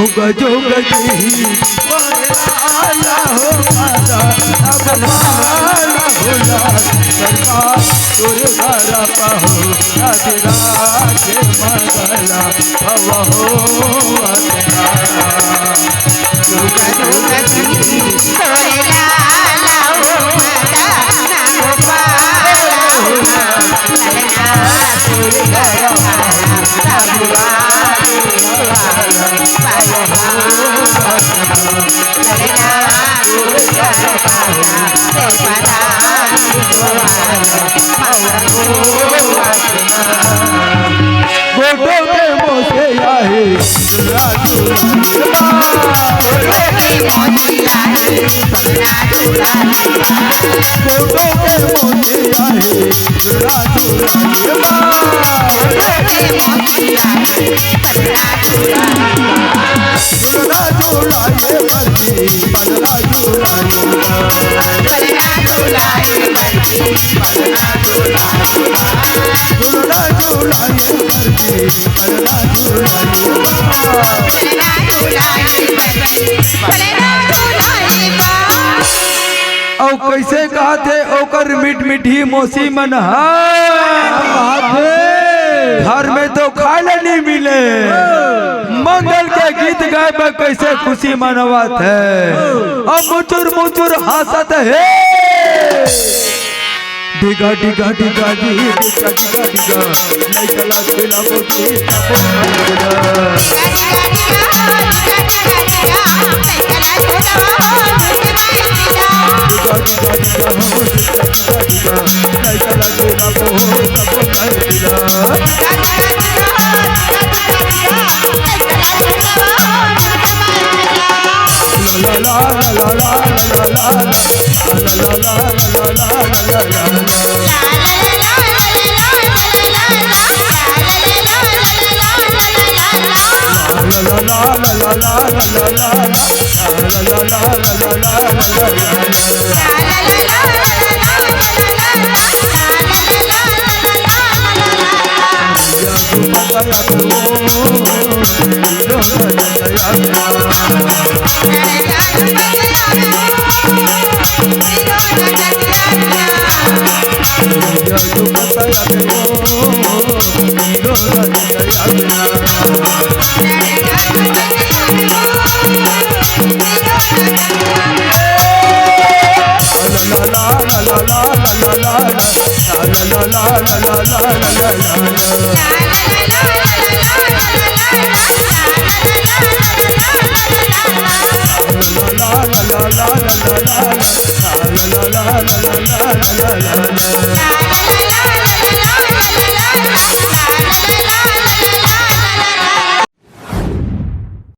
जुग जुग जी बोला हो माता अब माला होला सरकार दुर्गा पाहो अधिराज मंगला भव हो जुग जुग जी बोला हो माता गोटो के मोसे आए राजू गोटो के मोसे आए राजू कैसे कहते ओकर मीठ मीठी मौसी मन घर में तो खाए नहीं मिले मंगल के गीत गाए पर कैसे खुशी मनवात है और मुचुर मुचुर हंसत है डिगा डिगा डिगा जी डिगा डिगा डिगा नहीं चला खेला मोती la la la la la la la la la la la la